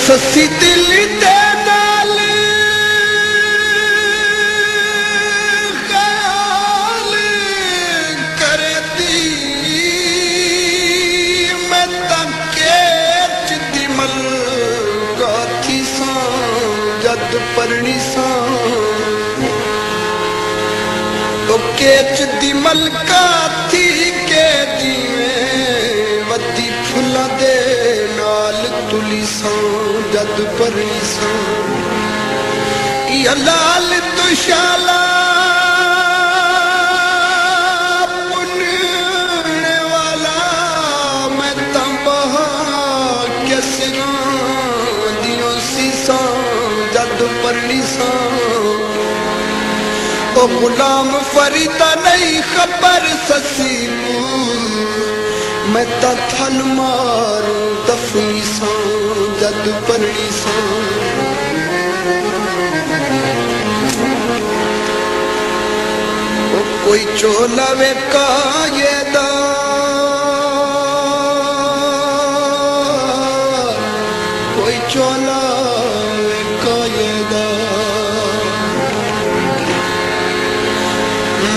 ससी दिल दे नाल ख्याल करती मैं तके चिदी मल गाथी सा जद परनी सा तो केच दी मलका थी के दीवे वदी फुला दे नाल तुली सा जद परनी सा या लाल तुशाला पुनने वाला मैं तंबहा कैसरा दियो सीसा जद परनी सा ओ गुलाम फरीदा नहीं खबर ससी मैं ता थल मारू दफनी सा जद परनी सा ओ कोई चोला वे कायदा कोई चोला वे कायदा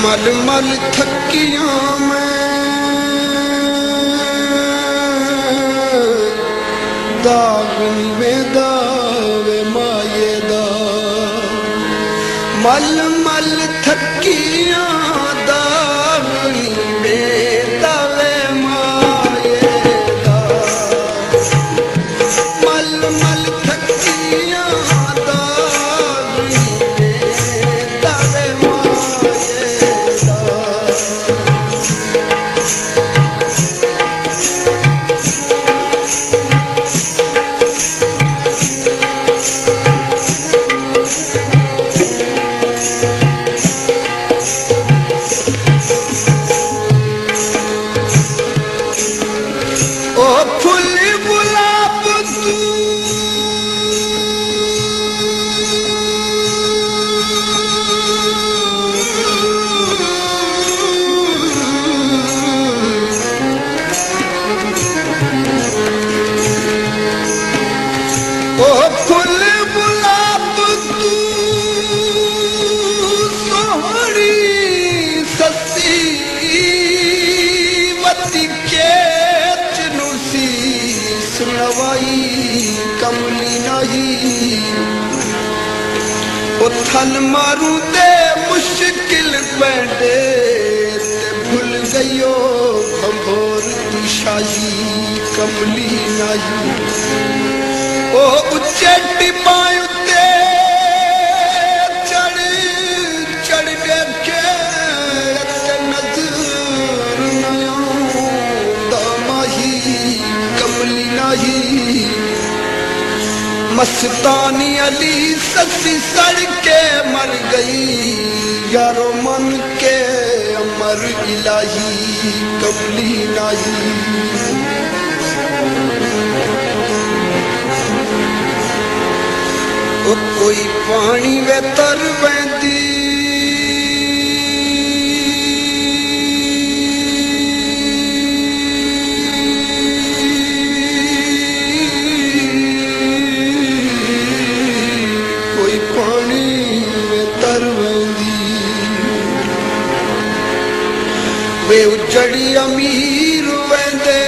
मल मल थकिया मैं दागनी में दावे माये दा मल मल थकिया दागनी में दावे माये दा मल मल थकिया दागनी में दावे कमली नहीं ओ थल मारू दे मुश्किल पैंडे ते भूल गयो भंभोर दी शाही कमली नहीं ओ उच्चे टिपाए उत्ते चढ़ चढ़ बैठे ते नजर नया दामाही कमली नहीं मस्तानी अली ससी सड़ के मर गई यारो मन के अमर इलाही कमली नहीं ओ कोई पानी वे तर बहती वे उजड़ी अमीर वेंदे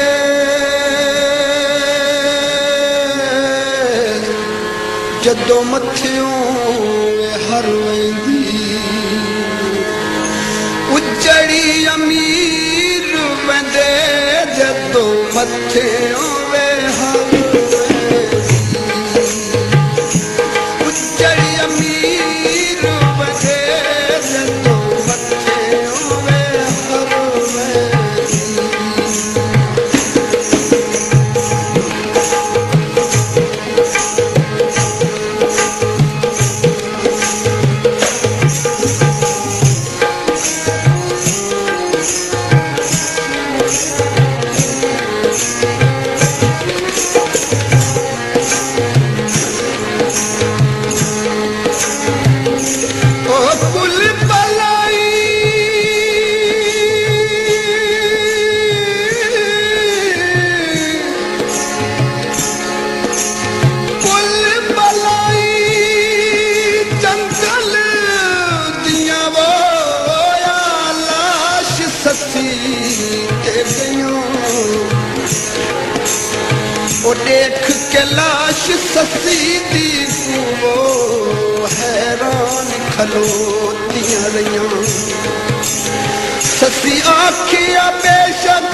जदों मथियों वे हर वेंदी उजड़ी अमीर वेंदे जदों मथियों वे हर उजड़ी अमीर वेंदे जदों ओ देख के लाश ससी दी वो हैरान खलोतियां रहियां ससी आखिया बेशक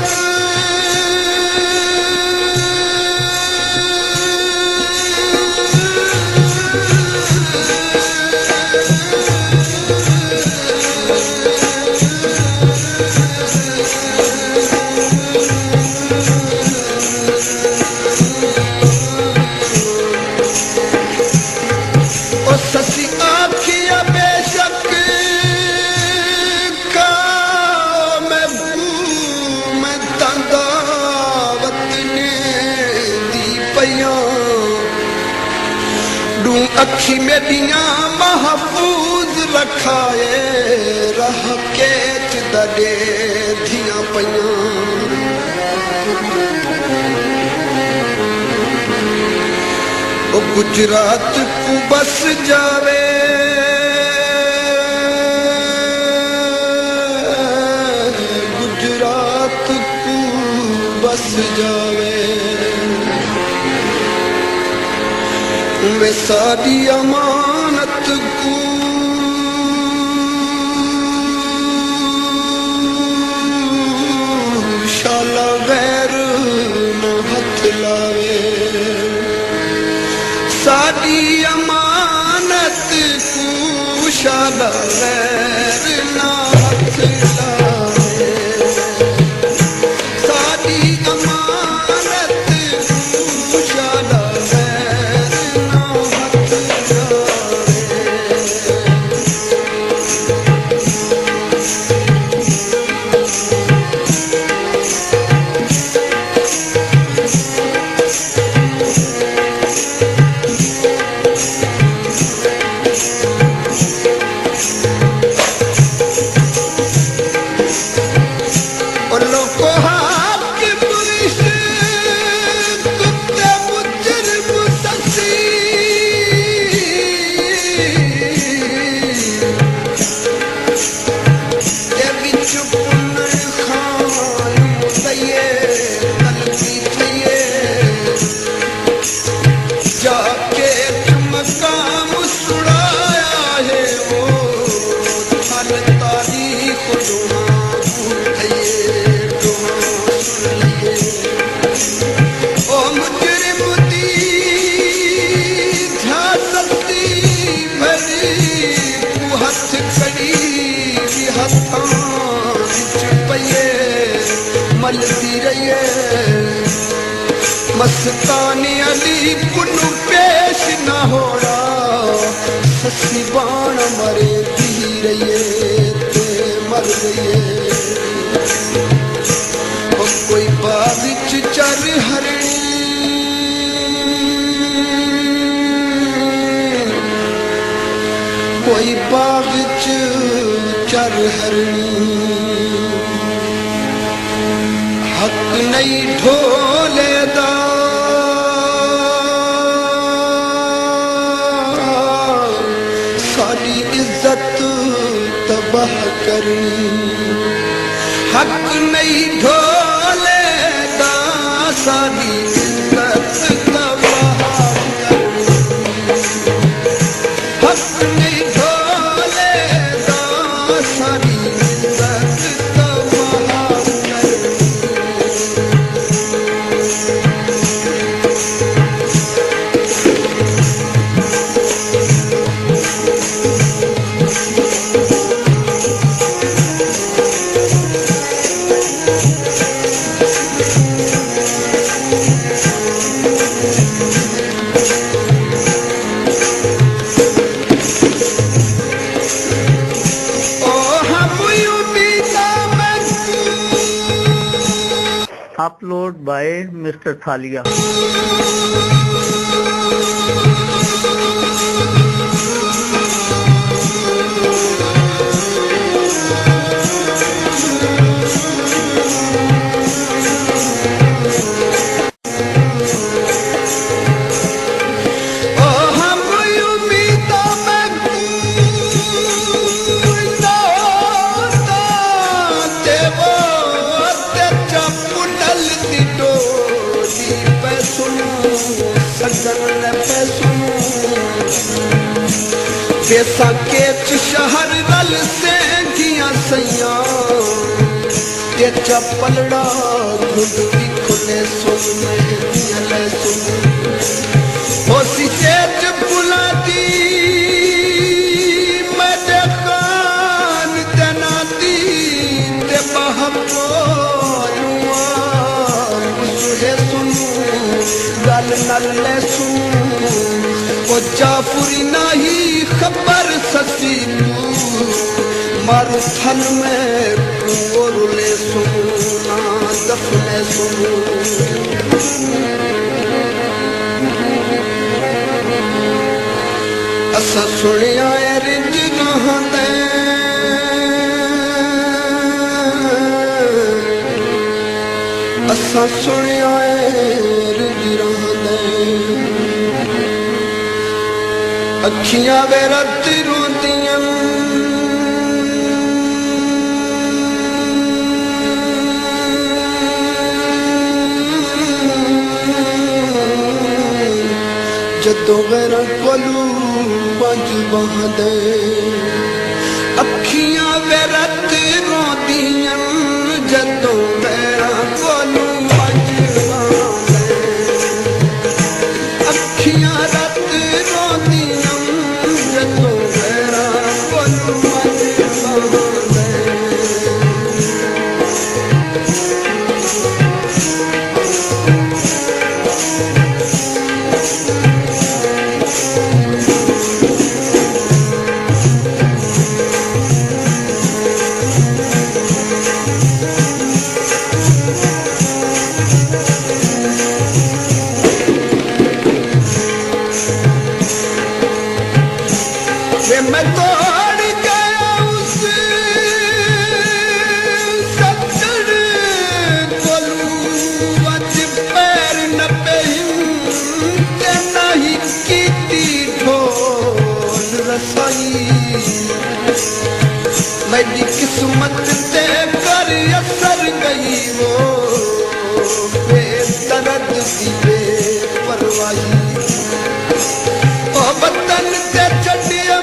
ससी आखिया बेशक का मैं तंदावत ने दी पिया डू अखी मेरिया महफूज रखाए रह के दे थिया पिया गुजरात को बस जावे गुजरात को बस जावे वे सारी अमानत को शाला गैर न हथ लावे साडी अमानत को शाला गैर ना हथ लावे साडी अमानत को शाला गैर ना हथ लावे मलती रहिए मस्तानी अली कुनु पेश न होड़ा ससी बाण मरे दी रहिए ते मर गई कोई बाग च चर हरणी कोई बाग च चर हरणी हक नहीं ढोले दा सारी इज्जत तबाह करनी हक नहीं ढोले दा सारी इज्जत तबाह करनी हक नहीं ढोले दा सारी इज्जत तबाह Upload by Mr. Thalia. सुन सजन पैसों जैसा केच शहर रल से किया सैया ये चपलड़ा गुंडी खुले सुन में सुन हो सी चेच बुलाती मैं खान जनाती ते बहको गल नल सुन ओ जाफुरी नहीं खबर ससी मारू थन में पूरले सुना दफने सुन असा सुनिया रिंज रहंदे असा सुनिया रिंज रहंदे अखियां वे रत रोंदियां जदों मेरा कोलू पंज बहदे अखियां वे रत रोंदियां जदों मेरा कोलू पंज बहदे अखियां रत रोंदियां जदों मेरा कोलू पंज बहदे मैं तोड़ गया उस सत्तर कोलू वच पैर न पे नहीं कीती ढोल रसाई मेरी किस्मत ते कर असर गई वो बेदर्द दी बेपरवाही ओ बदन ते चढ़िया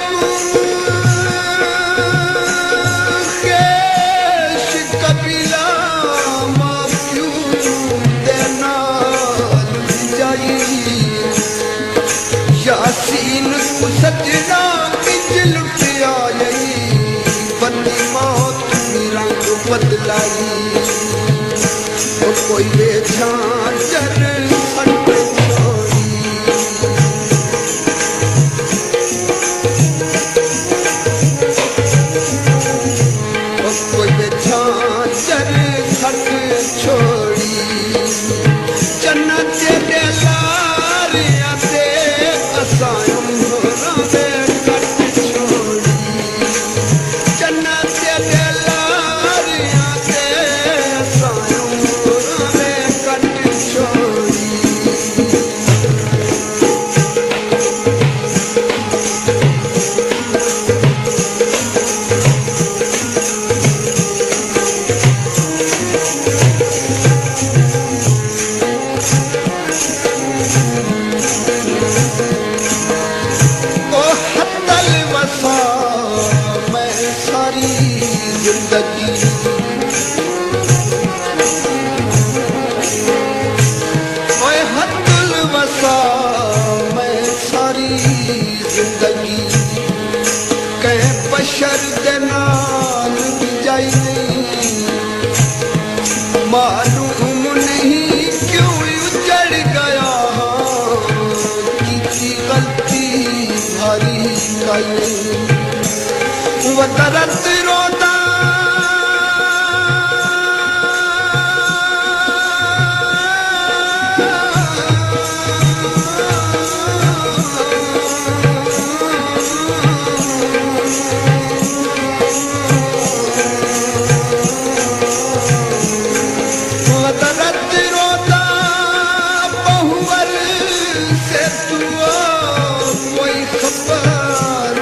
यासीन सजना इंज लुटिया बंदी मौत रंग बदलाई कोई बेचा जर कोई बेचा जर खट छोड़ी जन्नत दे लारिया से असायम रामे कट छोड़ी जन्नत दे लारिया से असायम रामे कट छोड़ी जिंदगी ओए हद्दुल वसा मैं सारी जिंदगी कह बशर दे नाल जाई नहीं मालूम नहीं क्यों उजड़ गया की गलती भारी काई वो दर्द रोता बहुवर से तू कोई खबर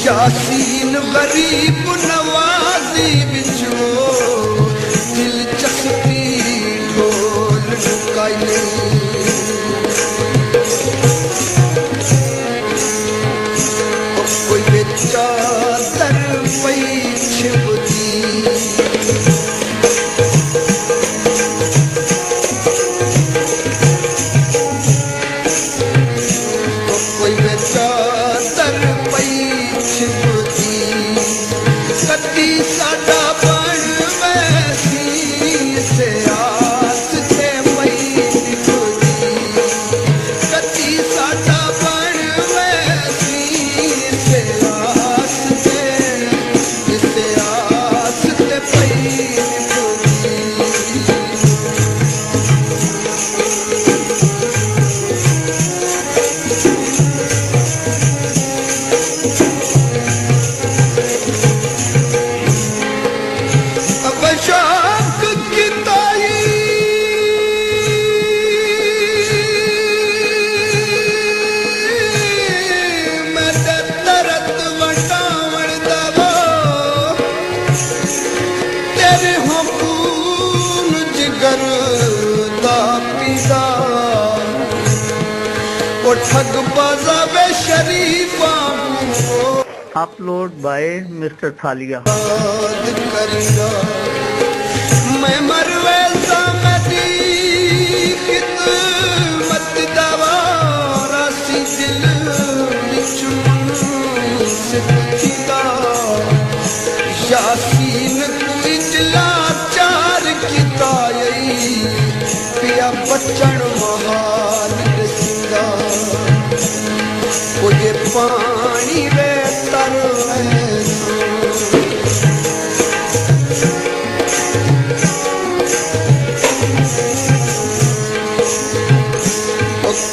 यासीन गरीब नवाजी बिचो दिलचस्प खून जिगर दा पीदा ओ ठग बाजावे शरीफा अपलोड बाय मिस्टर थालिया। याद करेगा मैं मरवे सामदी खिदमत दवा रासी दिल विचुन सिद्धिदा यासीन कोई जिला चार किता पिया बचन महाल दसिंदा ओ ये पानी वे तर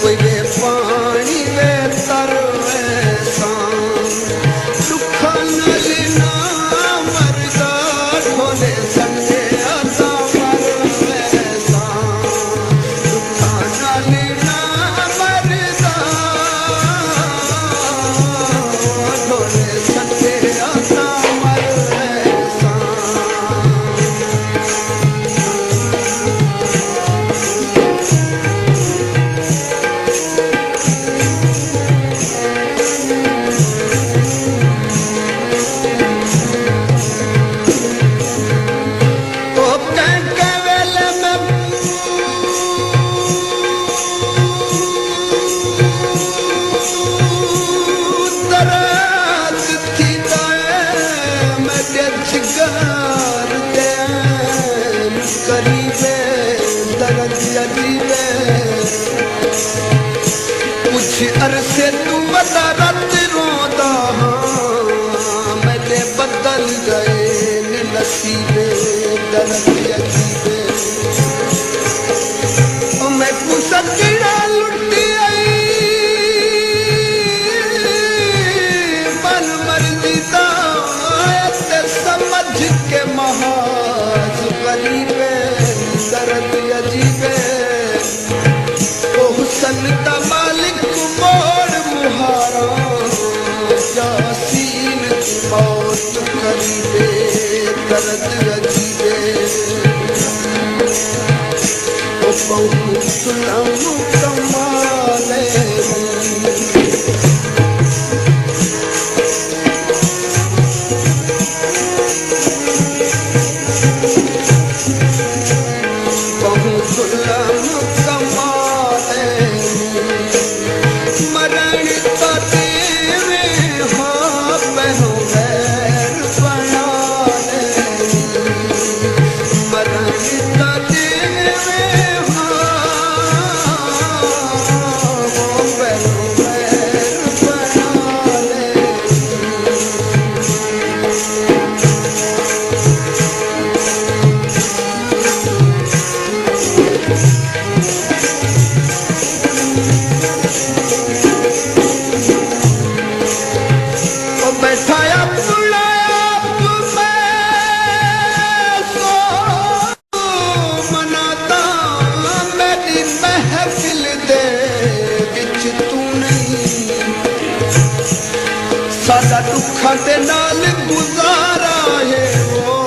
कोई वे पानी वे तर दुखा नल ना मरदा ढोले संगे आसा मर वैसा दुखा नल ना मरदा ढोले संगे आसा मर वैसा कुछ अरसे तू बता रत रोदा मैंने बदल गए नसीबे दर्द अजीबे मैं कुसकड़ा लुटी आई मन मर्जी दा ते समझ के महाज गरीबे दर्द अजीबे ओ हुसन दा मालिक मोड़ मुहारा यासीन की मौत करीबे दर्द अजीबे ओ बहु सुलम कमाले बहु सुलम कमाले मरण तो देवे हाँ बहू गैर बना मरण तो देवे हाँ बहू गैर बना बैठाया मनाता मेरी महफिल दे विच तू नहीं सादा दुखा दे नाल गुजारा है वो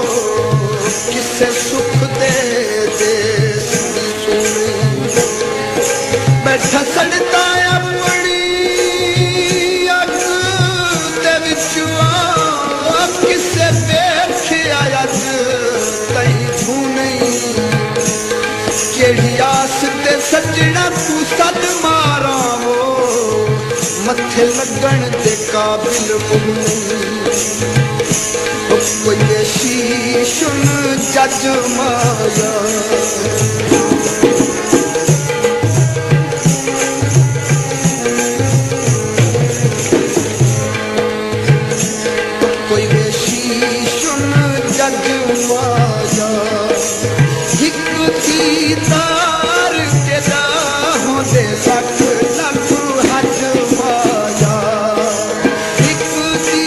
किसे सुख दे दे सुने बैठा सड़ता अपनी किसे देखिया तई तू नहीं केड़ी आस ते सजना तू सद मारा वो मथे लगन दे काबिल कोई शीशुन जज माया कोई शीशुन जज माया हिक थी तार के राहों दे सख लख हज माया हिक थी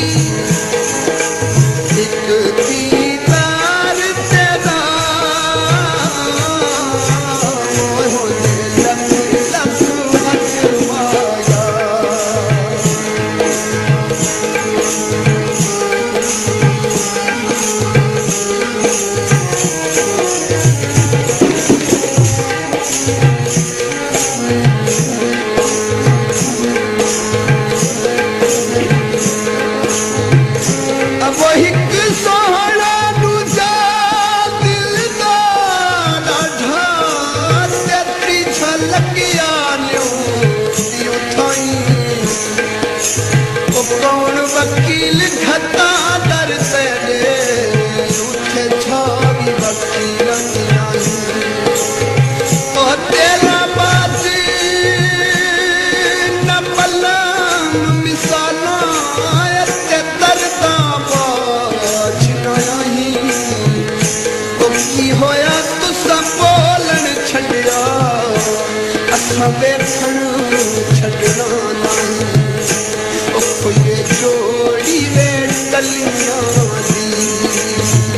तार ते राहों दे लख लख हज माया की होया तुसा बोलन छड़िया असा वेखण छड़ना नहीं ओ कोई जोड़ी वे टलियां दी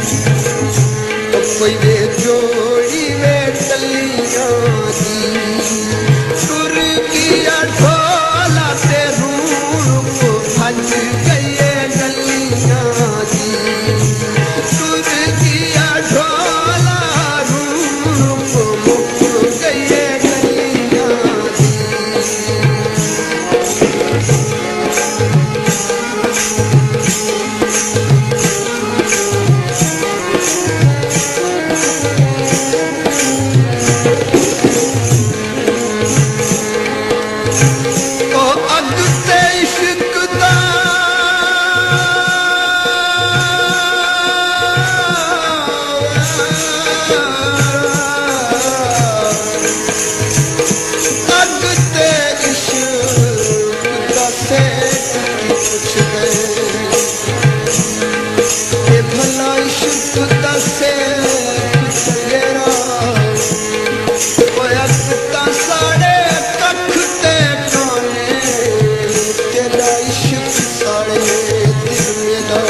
ओ कोई वे जोड़ी वे टलियां दी सुर किया ढोला ते रूप भज गए गलियां दी सुर किया ढोला रूप मुक गए गलियां दी ओ अग ते इश्क दा अग ते इश्क दा से पुछदे ए भला इश्क दा से गेरा ओए अग ता साड़े कख ते काने तेरा इश्क साड़े दिल मेरा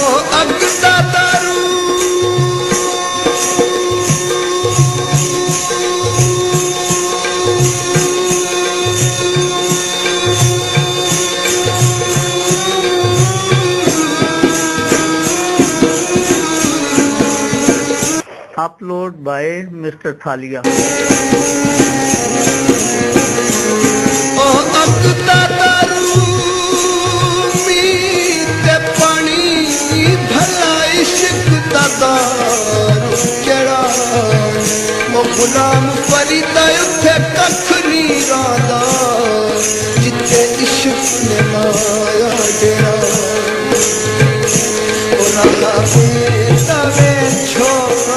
ओ अग दा दारू Upload by Mr. Thalia. ओ अग दा दारू मीत पानी भला इश्क दा दारू केड़ा ओ गुलाम फरीदा उथे कख नी रादा जिथे इश्क ने लाया डेरा ओ राधा बेटा वे छोरा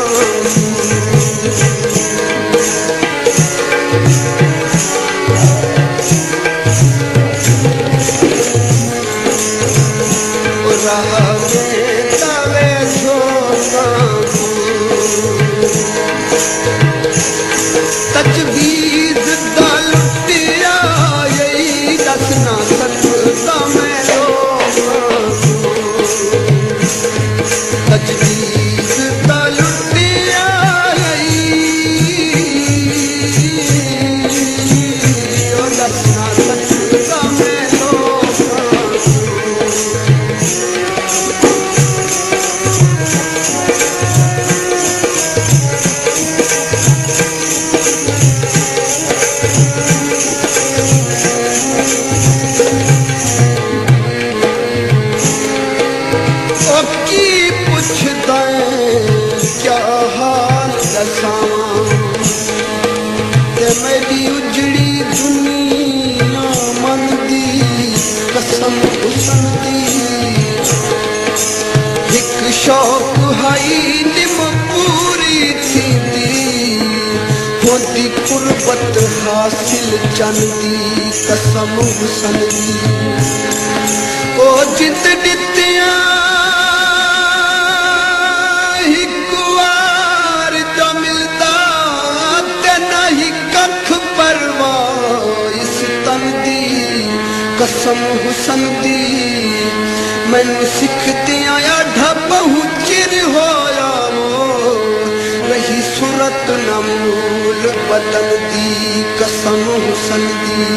तजवीज़ दा लुटिया यही दसना सकता मैं तजवीज़ दा लुटिया यही दसना सकता मैं ओ की पुछदा क्या हाल दसां ते मेरी उजड़ी दुनिया मन दी कसम हुसन दी एक शौक हाई निम पूरी थींदी होंदी कुर्बत हासिल चन दी कसम हुसन दी ओ जित दित्तियां हिक वार जो मिलदा ते नहीं कख परवाह इस तन दी कसम हुसन दी मैनू सिखदियां आढ़ा बहु चिर होया वो रही सूरत न मूल बदन दी कसम हुसन दी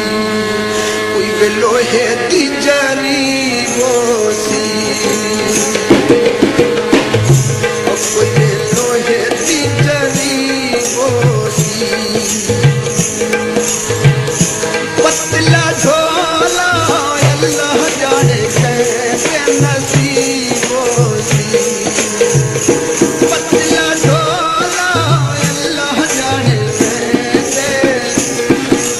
कोई वे लोहे दी जरी वो सी कोई वे लोहे दी जरी वो सी पतला ढोला अल्लाह जाने कैसे नसीब वो सी पतला ढोला अल्लाह जाने कैसे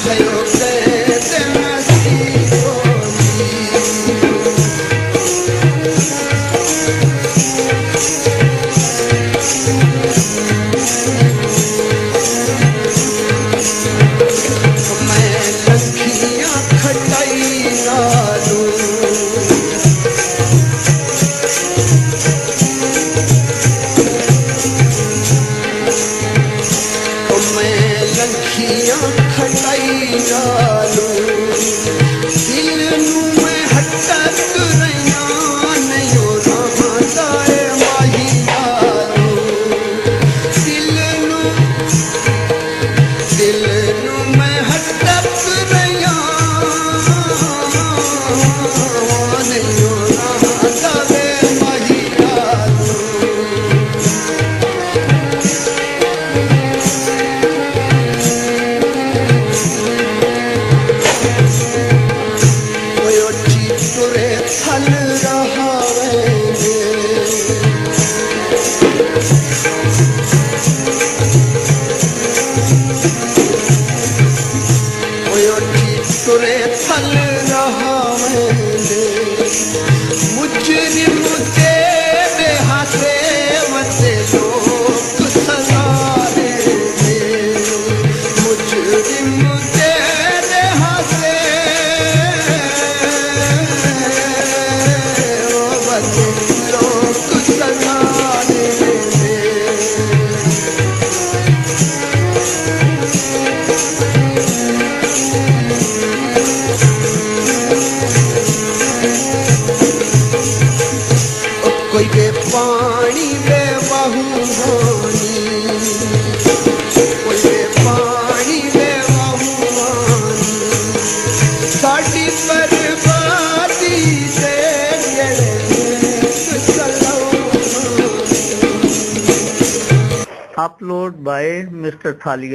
भयो कैसे नसीब वो सी नालू लखियां खटाई नालू दिल नू मैं हटक रहिया नहीं रहंदा ए माही नालू दिल नू मैं हटक रहिया नहीं रहंदा ए माही नालू तुरे थल रहा तुरे थल रहा मुजरिम तेरे हाथे वते लोग सजारे मुजरिम तेरे हाथे लोग सजारे कोई बे पानी बे बहू हानी कोई बे पानी बे बहू हानी साड़ी बर्बादी से अपलोड बाय मिस्टर थालिया।